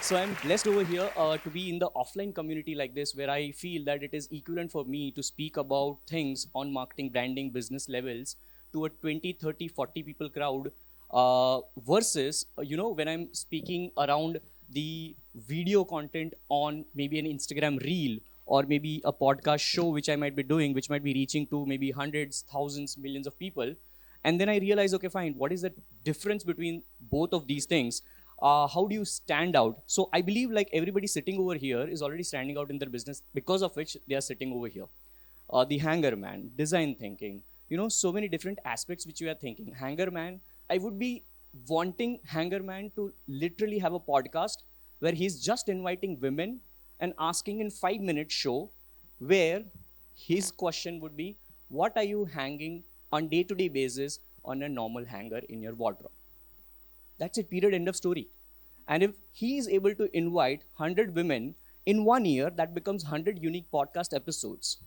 So I'm blessed over here to be in the offline community like this, where I feel that it is equivalent for me to speak about things on marketing, branding, business levels to a 20, 30, 40 people crowd versus, when I'm speaking around the video content on maybe an Instagram reel or maybe a podcast show, which I might be doing, which might be reaching to maybe hundreds, thousands, millions of people. And then I realize, okay, fine, what is the difference between both of these things? How do you stand out? So I believe like everybody sitting over here is already standing out in their business, because of which they are sitting over here. The hanger man, design thinking, so many different aspects which you are thinking. Hanger man, I would be wanting hanger man to literally have a podcast where he's just inviting women and asking in 5 minute show where his question would be, what are you hanging on day-to-day basis on a normal hanger in your wardrobe? That's it, period, end of story. And if he is able to invite 100 women in 1 year, that becomes 100 unique podcast episodes.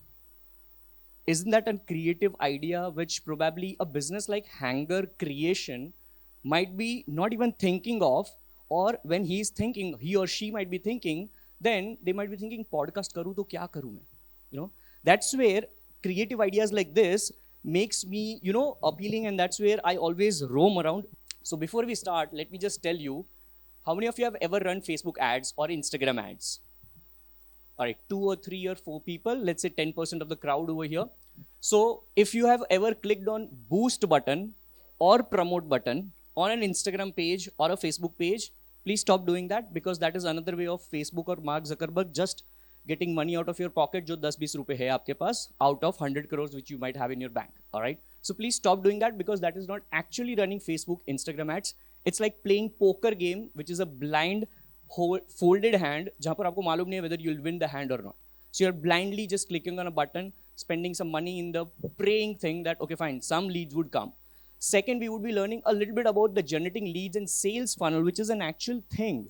Isn't that a creative idea which probably a business like Hanger Creation might be not even thinking of? Or when he's thinking, he or she might be thinking, then they might be thinking, podcast karu to kya karu main? That's where creative ideas like this makes me, appealing, and that's where I always roam around. So before we start, let me just tell you, how many of you have ever run Facebook ads or Instagram ads? All right, 2 or 3 or 4 people, let's say 10% of the crowd over here. So if you have ever clicked on boost button or promote button on an Instagram page or a Facebook page, please stop doing that, because that is another way of Facebook or Mark Zuckerberg just getting money out of your pocket, जो 10-20 रुपए है आपके पास, out of 100 crores which you might have in your bank. All right. So please stop doing that, because that is not actually running Facebook, Instagram ads. It's like playing poker game, which is a blind folded hand, जहाँ पर आपको मालूम नहीं है whether you'll win the hand or not. So you're blindly just clicking on a button, spending some money in the praying thing that, okay, fine, some leads would come. Second, we would be learning a little bit about the generating leads and sales funnel, which is an actual thing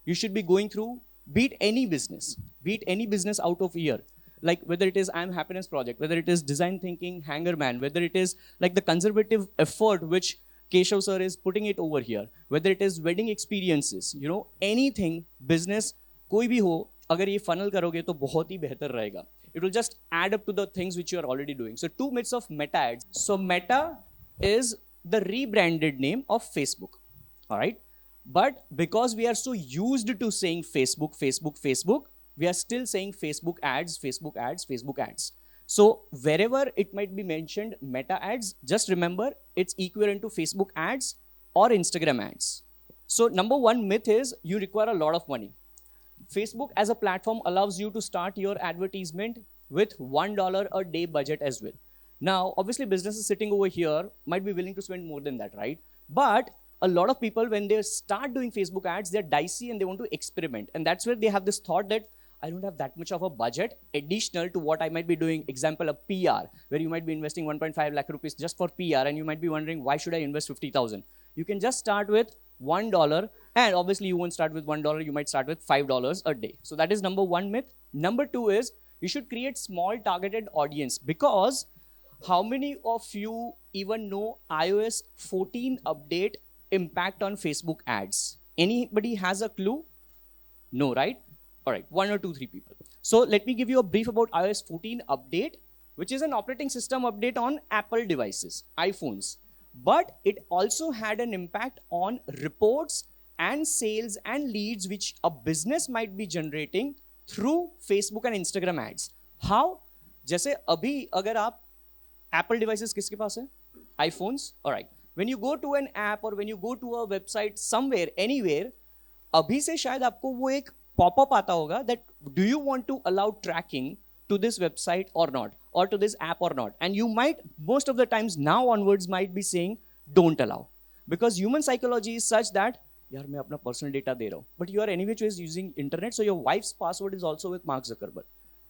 you should be going through. Beat any business out of here. Like whether it is I'm Happiness Project, whether it is design thinking, hanger man, whether it is like the conservative effort which Keshav sir is putting it over here, whether it is wedding experiences, anything business, कोई भी हो, अगर ये funnel करोगे तो बहुत ही बेहतर रहेगा. It will just add up to the things which you are already doing. So 2 myths of meta ads. So meta is the rebranded name of Facebook. All right. But because we are so used to saying Facebook, Facebook, Facebook, we are still saying Facebook ads, Facebook ads, Facebook ads. So wherever it might be mentioned meta ads, just remember it's equivalent to Facebook ads or Instagram ads. So number one myth is you require a lot of money. Facebook as a platform allows you to start your advertisement with $1 a day budget as well. Now, obviously businesses sitting over here might be willing to spend more than that, right? But a lot of people, when they start doing Facebook ads, they're dicey and they want to experiment. And that's where they have this thought that I don't have that much of a budget additional to what I might be doing. Example, a PR, where you might be investing 1.5 lakh rupees just for PR. And you might be wondering, why should I invest 50,000? You can just start with $1. And obviously you won't start with $1. You might start with $5 a day. So that is number one myth. Number two is you should create small targeted audience, because how many of you even know iOS 14 update impact on Facebook ads? Anybody has a clue? No, right? All right, 1 or 2, 3 people. So let me give you a brief about iOS 14 update, which is an operating system update on Apple devices, iPhones. But it also had an impact on reports and sales and leads which a business might be generating through Facebook and Instagram ads. How? जैसे अभी अगर आप Apple devices किसके पास है? iPhones. All right. When you go to an app or when you go to a website somewhere, anywhere, अभी से शायद आपको वो एक pop-up आता होगा that do you want to allow tracking to this website or not, or to this app or not? And you might, most of the times now onwards, might be saying don't allow, because human psychology is such that यार मैं अपना personal data दे रहा हूँ, but you are anyway using internet, so your wife's password is also with Mark Zuckerberg.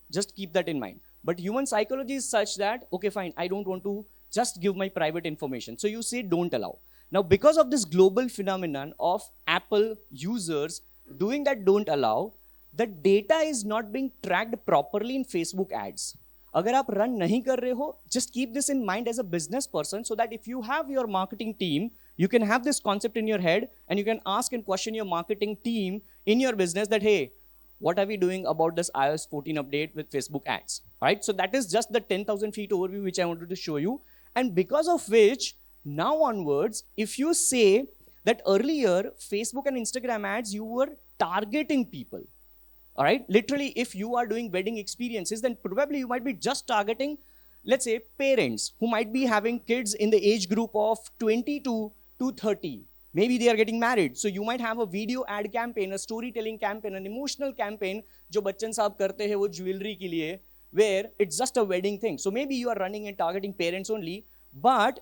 Just keep that in mind. But human psychology is such that, okay, fine, I don't want to just give my private information. So you say don't allow. Now, because of this global phenomenon of Apple users doing that don't allow, the data is not being tracked properly in Facebook ads. अगर आप run नहीं कर रहे हो, just keep this in mind as a business person, so that if you have your marketing team, you can have this concept in your head and you can ask and question your marketing team in your business that, hey, what are we doing about this iOS 14 update with Facebook ads, right? So that is just the 10,000 feet overview which I wanted to show you. And because of which, now onwards, if you say that earlier, Facebook and Instagram ads, you were targeting people, all right? Literally, if you are doing wedding experiences, then probably you might be just targeting, let's say, parents who might be having kids in the age group of 22 to 30. Maybe they are getting married. So you might have a video ad campaign, a storytelling campaign, an emotional campaign, जो बच्चन साहब करते हैं वो jewelry के लिए, where it's just a wedding thing. So maybe you are running and targeting parents only. But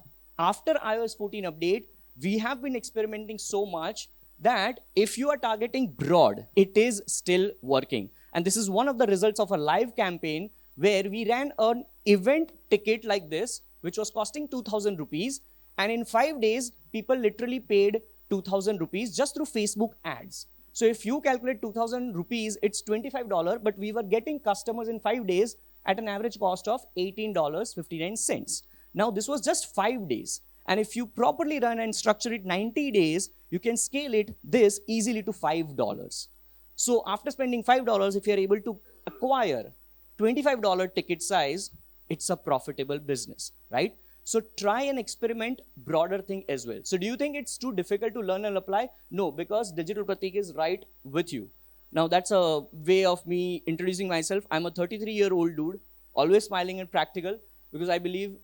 after iOS 14 update, we have been experimenting so much that if you are targeting broad, it is still working. And this is one of the results of a live campaign where we ran an event ticket like this, which was costing 2,000 rupees. And in 5 days, people literally paid 2,000 rupees just through Facebook ads. So if you calculate 2,000 rupees, it's $25, but we were getting customers in 5 days at an average cost of $18.59. Now, this was just 5 days. And if you properly run and structure it 90 days, you can scale it this easily to $5. So after spending $5, if you're able to acquire $25 ticket size, it's a profitable business, right? So try and experiment broader thing as well. So do you think it's too difficult to learn and apply? No, because Digital Pratik is right with you. Now that's a way of me introducing myself. I'm a 33-year-old dude, always smiling and practical, because I believe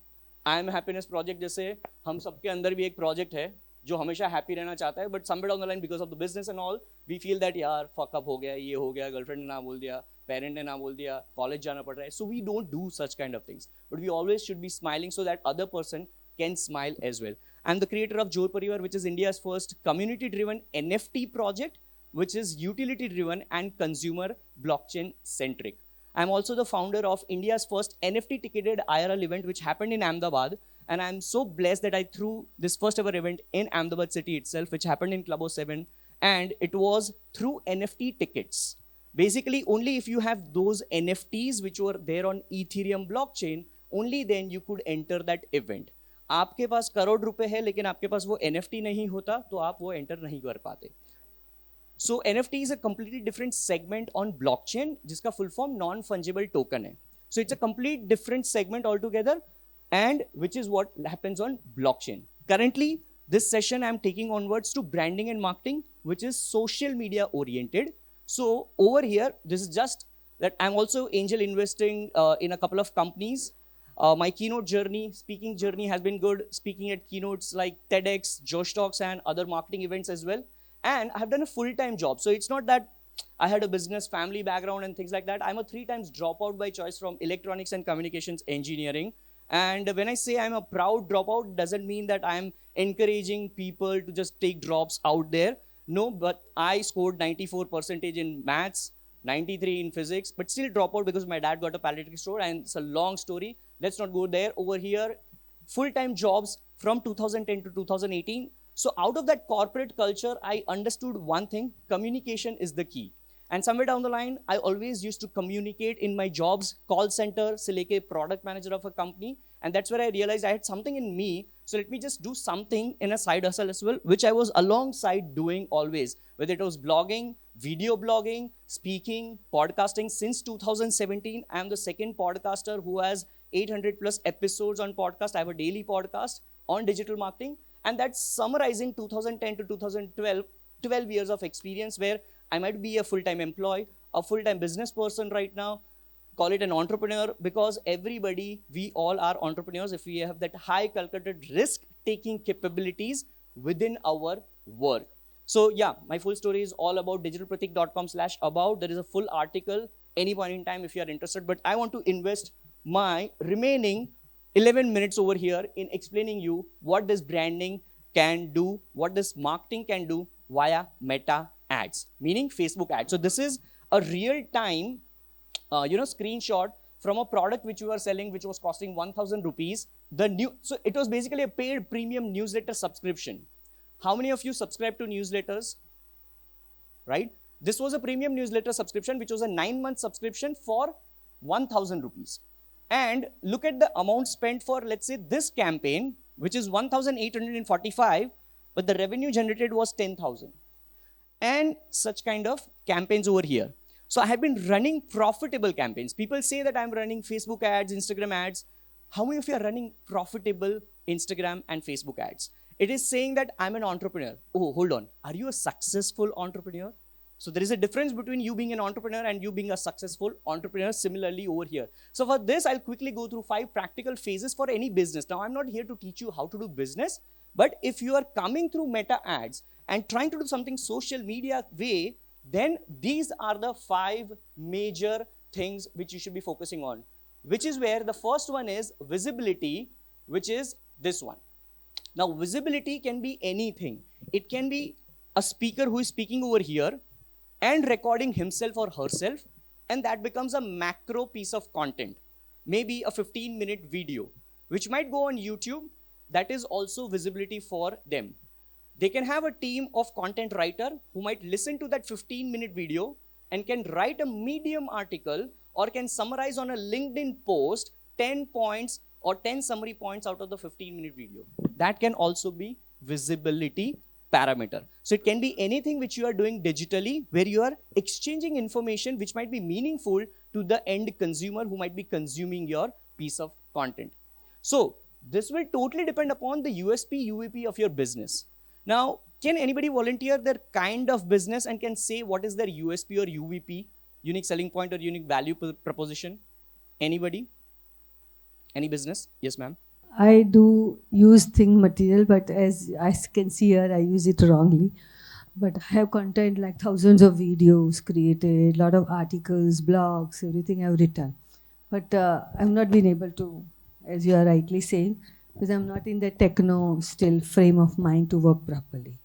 I am happiness project जैसे हम सबके अंदर भी एक project है जो हमेशा happy रहना चाहता है, but somewhere down the line because of the business and all, we feel that यार fuck up हो गया, ये हो गया, girlfriend ने ना बोल दिया, parent ने ना बोल दिया, college जाना पड़ रहा है. So we don't do such kind of things, but we always should be smiling so that other person can smile as well. I'm the creator of Jor Parivar, which is India's first community-driven NFT project, which is utility-driven and consumer blockchain-centric. I'm also the founder of India's first NFT ticketed IRL event, which happened in Ahmedabad. And I'm so blessed that I threw this first ever event in Ahmedabad city itself, which happened in Club 07. And it was through NFT tickets. Basically, only if you have those NFTs which were there on Ethereum blockchain, only then you could enter that event. आपके पास करोड़ रुपए है, लेकिन आपके पास वो NFT नहीं होता, तो आप वो enter नहीं कर पाते. So NFT is a completely different segment on blockchain, जिसका full form non-fungible token है. So it's a complete different segment altogether, and which is what happens on blockchain. Currently, this session I'm taking onwards to branding and marketing, which is social media oriented. So over here, this is just that I'm also angel investing in a couple of companies. My keynote journey, speaking journey has been good, speaking at keynotes like TEDx, Josh Talks, and other marketing events as well. And I have done a full-time job. So it's not that I had a business, family background and things like that. I'm a 3 times dropout by choice from electronics and communications engineering. And when I say I'm a proud dropout, doesn't mean that I'm encouraging people to just take drops out there. No, but I scored 94% in maths, 93 in physics, but still drop out because my dad got a palliative store, and it's a long story. Let's not go there. Over here, full-time jobs from 2010 to 2018. So out of that corporate culture, I understood one thing: communication is the key. And somewhere down the line, I always used to communicate in my jobs, call center, se leke product manager of a company. And that's where I realized I had something in me. So let me just do something in a side hustle as well, which I was alongside doing always, whether it was blogging, video blogging, speaking, podcasting. Since 2017, I am the second podcaster who has 800 plus episodes on podcast. I have a daily podcast on digital marketing. And that's summarizing 2010 to 2012, 12 years of experience where I might be a full-time employee, a full-time business person right now, call it an entrepreneur, because everybody, we all are entrepreneurs if we have that high calculated risk-taking capabilities within our work. So yeah, my full story is all about digitalpratik.com/about. There is a full article any point in time if you are interested, but I want to invest my remaining 11 minutes over here in explaining you what this branding can do, what this marketing can do via meta ads, meaning Facebook ads. So this is a real-time, screenshot from a product which you are selling, which was costing 1,000 rupees. So it was basically a paid premium newsletter subscription. How many of you subscribe to newsletters? Right? This was a premium newsletter subscription, which was a 9-month subscription for 1,000 rupees. And look at the amount spent for, let's say, this campaign, which is 1,845. but the revenue generated was 10,000. And such kind of campaigns over here. So I have been running profitable campaigns. People say that I'm running Facebook ads, Instagram ads. How many of you are running profitable Instagram and Facebook ads? It is saying that I'm an entrepreneur. Oh, hold on. Are you a successful entrepreneur? So there is a difference between you being an entrepreneur and you being a successful entrepreneur. Similarly over here. So for this, I'll quickly go through 5 practical phases for any business. Now, I'm not here to teach you how to do business, but if you are coming through meta ads and trying to do something social media way, then these are the 5 major things which you should be focusing on, which is where the first one is visibility, which is this one. Now, visibility can be anything. It can be a speaker who is speaking over here and recording himself or herself, and that becomes a macro piece of content. Maybe a 15-minute video, which might go on YouTube. That is also visibility for them. They can have a team of content writer who might listen to that 15-minute video and can write a Medium article or can summarize on a LinkedIn post 10 points or 10 summary points out of the 15-minute video. That can also be visibility parameter. So it can be anything which you are doing digitally where you are exchanging information which might be meaningful to the end consumer who might be consuming your piece of content. So this will totally depend upon the USP, UVP of your business. Now, can anybody volunteer their kind of business and can say what is their USP or UVP, unique selling point or unique value proposition? Anybody? Any business? Yes, ma'am. I do use thing material, but as I can see here, I use it wrongly. But I have content like thousands of videos created, lot of articles, blogs, everything I've written. But I've not been able to, as you are rightly saying, because I'm not in the techno still frame of mind to work properly.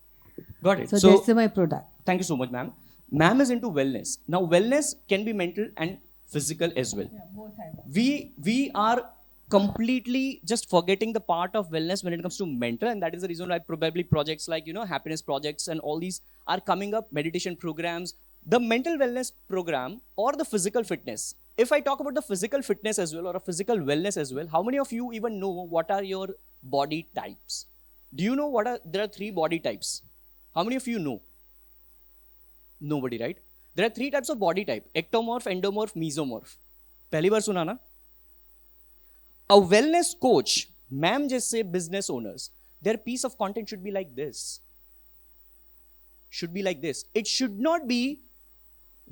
Got it. So that's my product. Thank you so much, ma'am. Ma'am is into wellness. Now, wellness can be mental and physical as well. Yeah, both I want. We are completely just forgetting the part of wellness when it comes to mental, and that is the reason why probably projects like happiness projects and all these are coming up, meditation programs, the mental wellness program or the physical fitness. If I talk about the physical fitness as well or a physical wellness as well, how many of you even know what are your body types? Do you know there are 3 body types? How many of you know? Nobody, right? There are 3 types of body type: ectomorph, endomorph, mesomorph. पहली बार सुना ना? A wellness coach, ma'am just say business owners, their piece of content should be like this. Should be like this. It should not be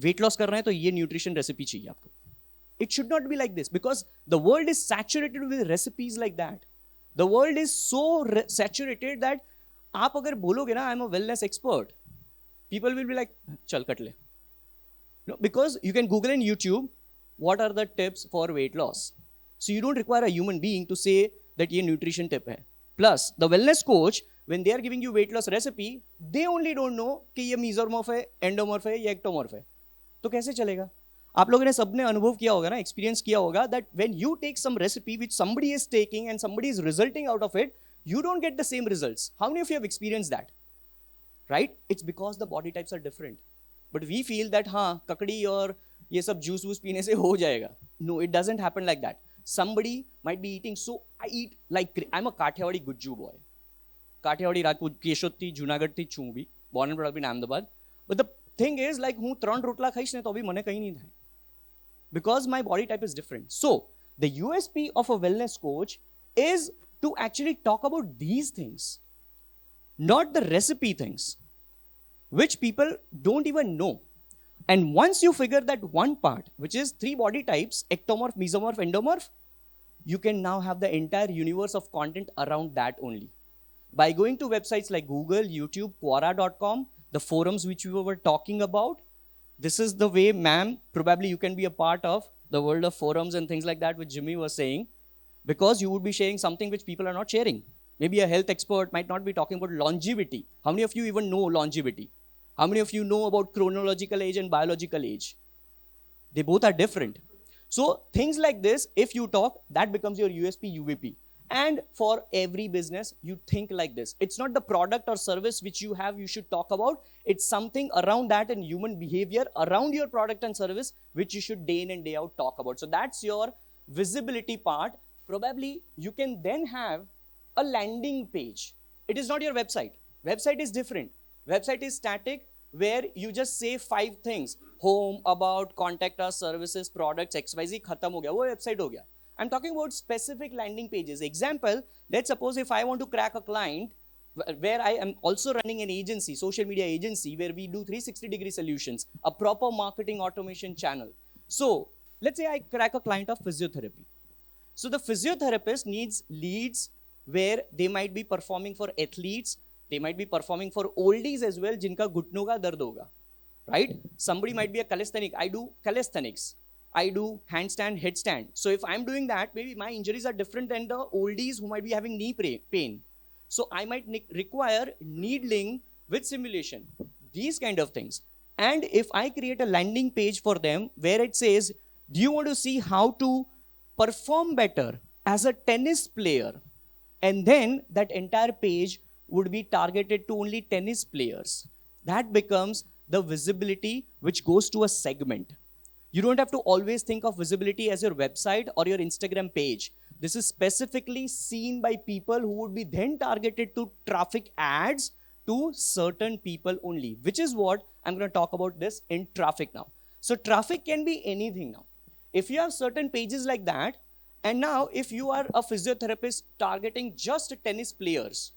weight loss कर रहे हैं तो ये nutrition recipe चाहिए आपको. It should not be like this because the world is saturated with recipes like that. The world is so saturated that आप अगर बोलोगे ना I'm a wellness expert, people will be like चल cut ले. No, because you can Google and YouTube what are the tips for weight loss. So you don't require a human being to say that ये nutrition tip है. Plus the wellness coach, when they are giving you weight loss recipe, they only don't know कि ये mesomorph है, endomorph है या ectomorph है. तो कैसे चलेगा? आप लोगों ने सबने अनुभव किया होगा ना, एक्सपीरियंस किया होगा that when you take some recipe which somebody is taking and somebody is resulting out of it, you don't get the same results. How many of you have experienced that? Right? It's because the body types are different. But we feel that हाँ ककड़ी और ये सब juice वूस पीने से हो जाएगा. No, it doesn't happen like that. Somebody might be eating, so I eat like, I'm a Kathiawadi Gujju boy. Kathiawadi Rajput, Keshothi, Junagadh થી છું બી, born and brought up in Ahmedabad. But the thing is, like હું 3 રોટલા ખાઈશ ને તો બી મને કંઈ નહીં થાય. Because my body type is different. So, the USP of a wellness coach is to actually talk about these things, not the recipe things, which people don't even know. And once you figure that one part, which is 3 body types, ectomorph, mesomorph, endomorph, you can now have the entire universe of content around that only. By going to websites like Google, YouTube, Quora.com, the forums which we were talking about, this is the way, ma'am, probably you can be a part of the world of forums and things like that, which Jimmy was saying, because you would be sharing something which people are not sharing. Maybe a health expert might not be talking about longevity. How many of you even know longevity? How many of you know about chronological age and biological age? They both are different. So things like this, if you talk, that becomes your USP, UVP. And for every business, you think like this. It's not the product or service which you have, you should talk about. It's something around that and human behavior around your product and service, which you should day in and day out talk about. So that's your visibility part. Probably you can then have a landing page. It is not your website. Website is different. Website is static, where you just say 5 things: home, about, contact us, services, products, XYZ, khatam ho gaya. वो website हो गया. I'm talking about specific landing pages. Example, let's suppose if I want to crack a client, where I am also running an agency, social media agency, where we do 360-degree solutions, a proper marketing automation channel. So let's say I crack a client of physiotherapy. So the physiotherapist needs leads where they might be performing for athletes, they might be performing for oldies as well, jinka घुटनों का दर्द होगा, right? Somebody might be a calisthenic. I do calisthenics. I do handstand, headstand. So if I'm doing that, maybe my injuries are different than the oldies who might be having knee pain. So I might require needling with simulation, these kind of things. And if I create a landing page for them where it says, do you want to see how to perform better as a tennis player? And then that entire page would be targeted to only tennis players. That becomes the visibility which goes to a segment. You don't have to always think of visibility as your website or your Instagram page. This is specifically seen by people who would be then targeted to traffic ads to certain people only, which is what I'm going to talk about this in traffic now. So traffic can be anything now. If you have certain pages like that, and now if you are a physiotherapist targeting just tennis players,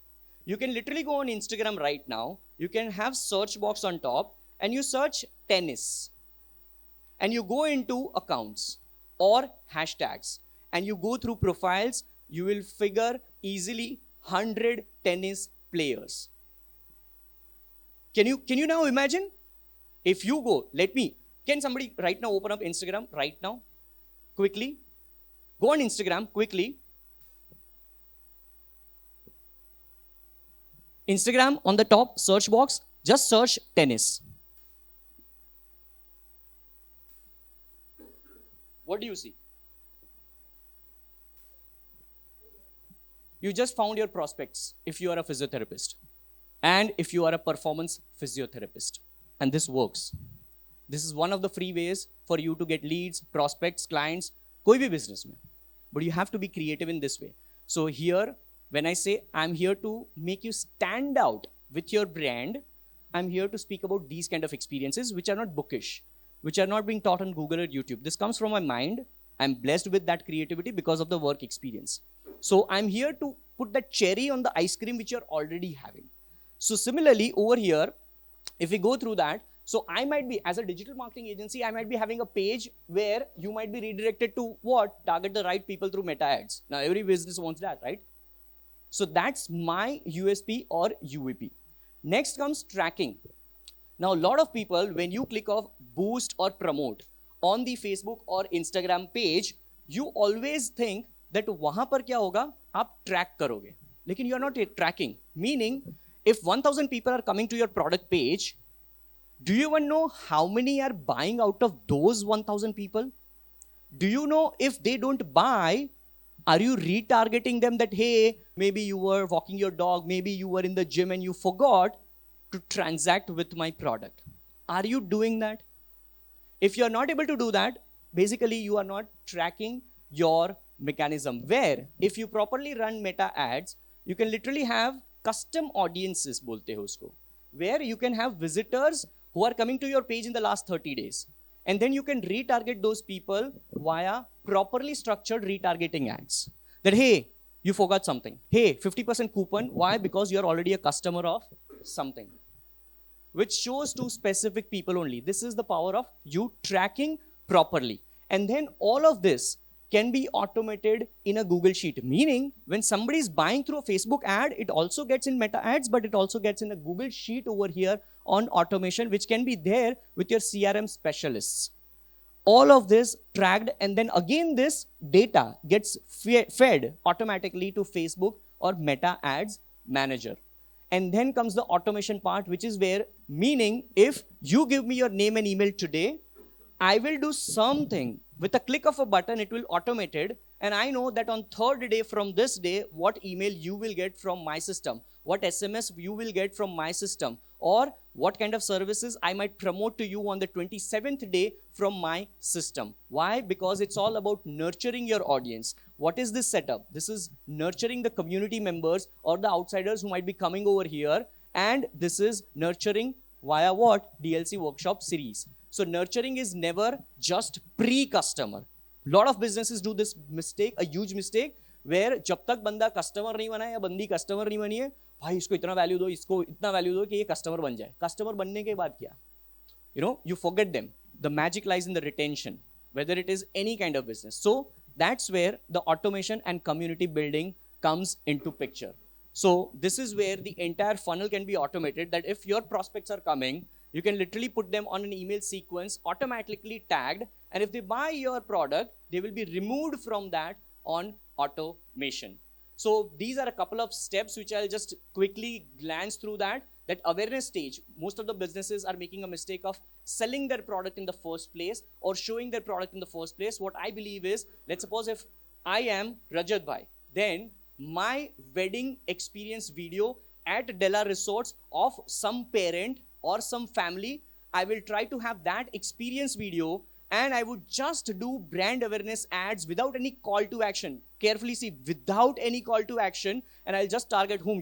you can literally go on Instagram right now. You can have search box on top and you search tennis. And you go into accounts or hashtags and you go through profiles, you will figure easily 100 tennis players. Can you now imagine? If you go, can somebody right now open up Instagram right now? Quickly. Go on Instagram quickly. Instagram on the top search box, just search tennis. What do you see? You just found your prospects if you are a physiotherapist and if you are a performance physiotherapist. And this works. This is one of the free ways for you to get leads, prospects, clients, koi bhi business mein. But you have to be creative in this way. So here, when I say I'm here to make you stand out with your brand, I'm here to speak about these kind of experiences which are not bookish, which are not being taught on Google or YouTube. This comes from my mind. I'm blessed with that creativity because of the work experience. So I'm here to put that cherry on the ice cream which you're already having. So similarly, over here, if we go through that, so I might be, as a digital marketing agency, I might be having a page where you might be redirected to what? Target the right people through meta ads. Now, every business wants that, right? So that's my USP or UVP. Next comes tracking. Now, a lot of people, when you click off boost or promote on the Facebook or Instagram page, you always think that वहां पर क्या होगा? आप track करोगे. लेकिन you are not tracking. Meaning, if 1,000 people are coming to your product page, do you even know how many are buying out of those 1,000 people? Do you know if they don't buy, are you retargeting them that, hey, maybe you were walking your dog, maybe you were in the gym and you forgot to transact with my product? Are you doing that? If you're not able to do that, basically you are not tracking your mechanism. Where if you properly run meta ads, you can literally have custom audiences, bolte ho usko, where you can have visitors who are coming to your page in the last 30 days. And then you can retarget those people via properly structured retargeting ads. That, hey, you forgot something. Hey, 50% coupon. Why? Because you're already a customer of something, which shows to specific people only. This is the power of you tracking properly. And then all of this can be automated in a Google Sheet. Meaning, when somebody is buying through a Facebook ad, it also gets in meta ads, but it also gets in a Google Sheet over here on automation, which can be there with your CRM specialists. All of this tracked, and then again this data gets fed automatically to Facebook or Meta Ads Manager. And then comes the automation part, which is where, meaning if you give me your name and email today, I will do something. With a click of a button, it will automate it. And I know that on third day from this day, what email you will get from my system, what SMS you will get from my system, or what kind of services I might promote to you on the 27th day from my system. Why? Because it's all about nurturing your audience. What is this setup? This is nurturing the community members or the outsiders who might be coming over here And this is nurturing via what? DLC workshop series. So nurturing is never just pre-customer. Lot of businesses do this mistake, a huge mistake, where जब तक बंदा customer नहीं बना है या बंदी customer नहीं बनी है, भाई इसको इतना वैल्यू दो, इसको इतना वैल्यू दो कि ये कस्टमर बन जाए. कस्टमर बनने के बाद क्या? You forget them. The magic lies in the retention, whether it is any kind of business. So that's where the automation and community building comes into picture. So this is where the entire funnel can be automated, that if your prospects are coming, you can literally put them on an email sequence, automatically tagged, and if they buy your product, they will be removed from that on automation. So these are a couple of steps which I'll just quickly glance through that awareness stage. Most of the businesses are making a mistake of selling their product in the first place or showing their product in the first place. What I believe is, let's suppose if I am Rajat Bhai, then my wedding experience video at Della Resorts of some parent or some family, I will try to have that experience video, and I would just do brand awareness ads without any call to action. Carefully see, without any call to action, and I'll just target whom?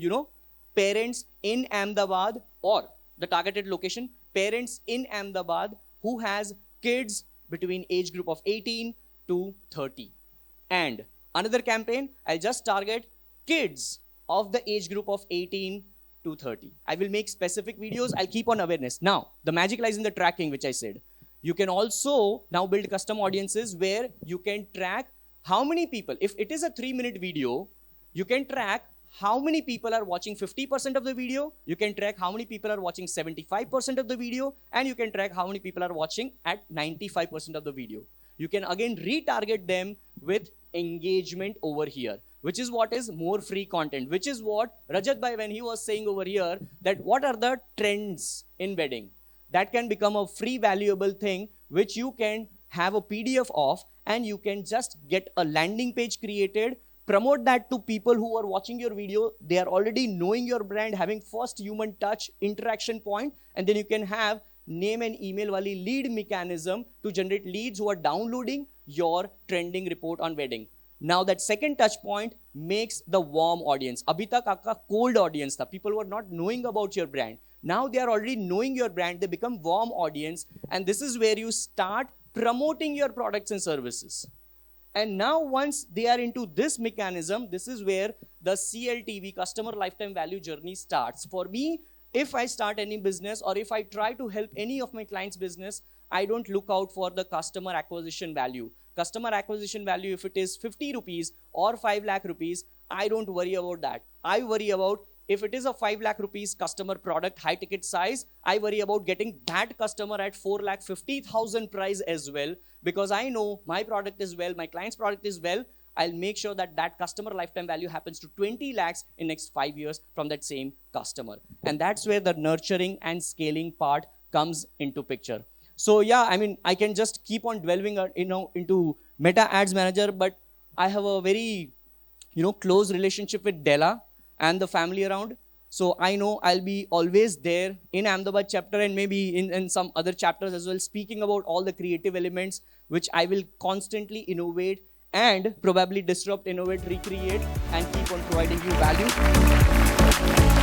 Parents in Ahmedabad, or the targeted location, parents in Ahmedabad who has kids between age group of 18 to 30. And another campaign, I'll just target kids of the age group of 18 to 30. I will make specific videos. I'll keep on awareness. Now, the magic lies in the tracking, which I said. You can also now build custom audiences where you can track how many people. If it is a 3-minute video, you can track how many people are watching 50% of the video, you can track how many people are watching 75% of the video, and you can track how many people are watching at 95% of the video. You can again retarget them with engagement over here, which is what is more free content, which is what Rajat Bhai, when he was saying over here, that what are the trends in wedding, that can become a free valuable thing which you can have a PDF of, and you can just get a landing page created, promote that to people who are watching your video. They are already knowing your brand, having first human touch interaction point, and then you can have name and email wali lead mechanism to generate leads who are downloading your trending report on wedding. Now that second touch point makes the warm audience. Abhi tak aapka cold audience tha. People were not knowing about your brand. Now they are already knowing your brand. They become warm audience, and this is where you start promoting your products and services. And now once they are into this mechanism, this is where the CLTV, customer lifetime value journey, starts. For me, if I start any business or if I try to help any of my clients' business, I don't look out for the customer acquisition value. Customer acquisition value, if it is 50 rupees or 5 lakh rupees, I don't worry about that. I worry about, if it is a 5 lakh rupees customer product, high ticket size, I worry about getting that customer at 4,50,000 price as well, because I know my product is well, my client's product is well. I'll make sure that that customer lifetime value happens to 20 lakhs in next 5 years from that same customer. And that's where the nurturing and scaling part comes into picture. So yeah, I mean, I can just keep on delving into Meta Ads Manager, but I have a very close relationship with Della and the family around. So I know I'll be always there in Ahmedabad chapter, and maybe in some other chapters as well, speaking about all the creative elements which I will constantly innovate and probably disrupt, innovate, recreate, and keep on providing you value.